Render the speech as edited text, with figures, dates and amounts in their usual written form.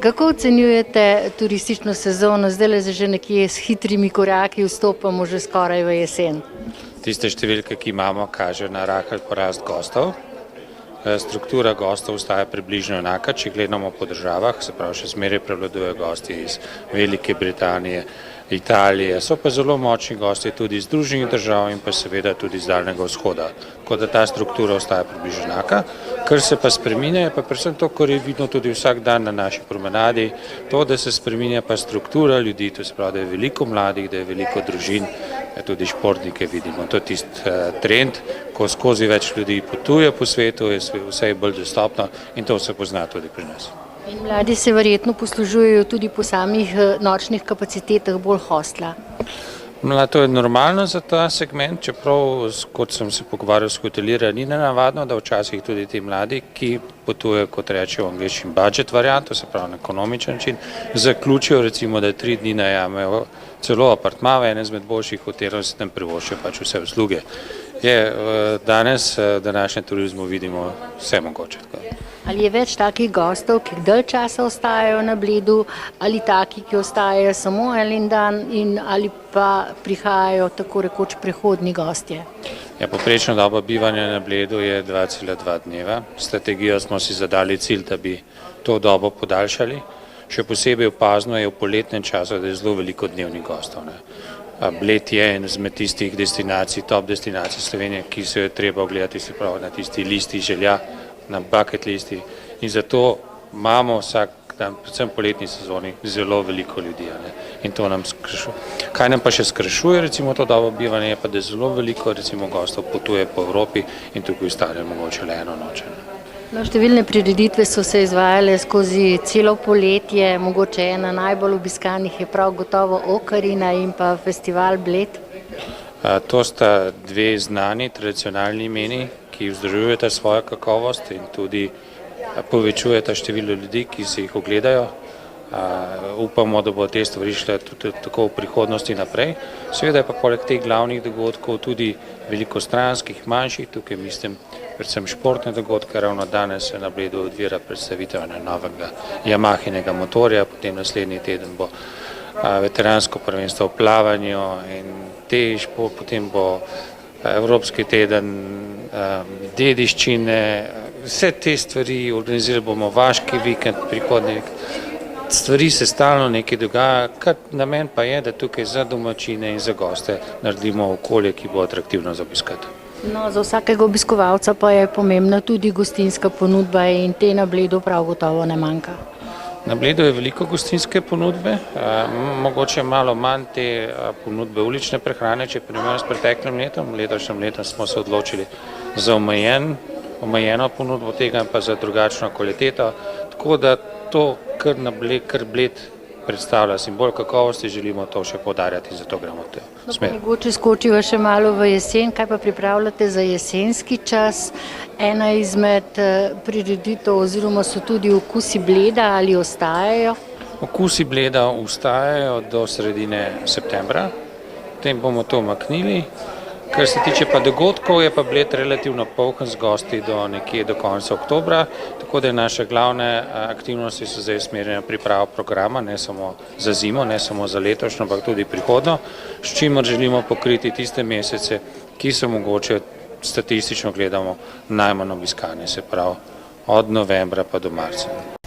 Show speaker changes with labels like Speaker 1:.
Speaker 1: Kako ocenjujete turistično sezono? Zdaj že nekje s hitrimi koraki vstopamo že skoraj v jesen.
Speaker 2: Tiste številke, ki imamo, kažejo na rahel porast gostov. Struktura gostov ostaja približno enaka, če gledamo po državah, se pravi, še zmeraj prevladujejo gosti iz Velike Britanije, Italije, so pa zelo močni gosti tudi iz Združenih držav in pa seveda tudi iz Daljnega vzhoda. Tako da ta struktura ostaja približno enaka. Kar se pa spreminja, je pa predvsem to, kar je vidno tudi vsak dan na naši promenadi, to, da se spreminja pa struktura ljudi, to se pravi, da je veliko mladih, da je veliko družin, tudi športnike vidimo. To je tisti trend, ko skozi več ljudi potuje po svetu, je vse bolj dostopno in to se pozna tudi pri nas.
Speaker 1: In mladi se verjetno poslužujejo tudi po samih nočnih kapacitetah bolj hostla.
Speaker 2: To je normalno za ta segment, čeprav, kot sem se pogovarjal s hotelirjem, ni nenavadno, da včasih tudi ti mladi, ki potujejo, kot rečejo v angleščini, budget variant, to se pravi na ekonomičen način, zaključijo recimo, da 3 dni najamejo celo apartma v enem izmed boljših hotelov in se tam privoščijo pač vse usluge. Danes v današnjem turizmu vidimo vse mogoče.
Speaker 1: Ali je več takih gostov, ki dalj časa ostajajo na Bledu, ali taki, ki ostajajo samo en dan, ali pa prihajajo tako rekoč prehodni gostje?
Speaker 2: Poprečna doba bivanja na Bledu je 2,2 dneva. Strategijo smo si zadali cilj, da bi to dobo podaljšali. Še posebej opazno je v poletnem času, da je zelo veliko dnevnih gostov. Bled je en izmed tistih destinacij, top destinacij Slovenije, ki se jo treba ogledati, se pravi na tisti listi želja, na bucket listi, in zato imamo vsak dan, predvsem v poletni sezoni, zelo veliko ljudi. In to nam skrajšuje. Kaj nam pa še skrajšuje recimo to dobo bivanja, je pa, da zelo veliko recimo gostov potuje po Evropi in tukaj ostane mogoče le eno noč.
Speaker 1: Številne prireditve so se izvajale skozi celo poletje, mogoče ena najbolj obiskanih je prav gotovo Okarina in pa festival Bled.
Speaker 2: To sta dve znani tradicionalni imeni, ki vzdržujeta svojo kakovost in tudi povečujeta število ljudi, ki se jih ogledajo. Upamo, da bo te stvari šle tudi tako v prihodnosti naprej. Seveda je pa poleg teh glavnih dogodkov tudi veliko stranskih, manjših, tukaj mislim predvsem športne dogodke, ravno danes se na Bledu odvira predstavitev novega Yamahinega motorja, potem naslednji teden bo veteransko prvenstvo v plavanju in potem bo Evropski teden dediščine, vse te stvari, organizirali bomo vaški vikend prihodnji. Stvari se stalno nekaj dogaja, kar namen pa je, da tukaj za domačine in za goste naredimo okolje, ki bo atraktivno za obiskati.
Speaker 1: Za vsakega obiskovalca pa je pomembna tudi gostinska ponudba in te na Bledu prav gotovo ne manjka.
Speaker 2: Na Bledu je veliko gostinske ponudbe, mogoče malo manj te ponudbe ulične prehrane, če primerjamo s preteklim letom. Letošnjem letu smo se odločili za omejeno ponudbo tega in pa za drugačno kvaliteto, tako da to, kar Bled predstavlja simbol kakovosti, želimo to še poudarjati in zato gremo v to smer.
Speaker 1: Mogoče skočiva še malo v jesen, kaj pa pripravljate za jesenski čas? Ena izmed prireditev oziroma so tudi Okusi Bleda, ali ostajajo?
Speaker 2: Okusi Bleda ostajajo do sredine septembra, potem bomo to umaknili. Kar se tiče pa dogodkov, je pa Bled relativno poln z gosti do konca oktobra, tako da naše glavne aktivnosti so zdaj usmerjene pripravo programa, ne samo za zimo, ne samo za letošnjo, ampak tudi prihodnjo, s čimer želimo pokriti tiste mesece, ki so mogoče statistično gledamo najmanj obiskani, se pravi od novembra pa do marca.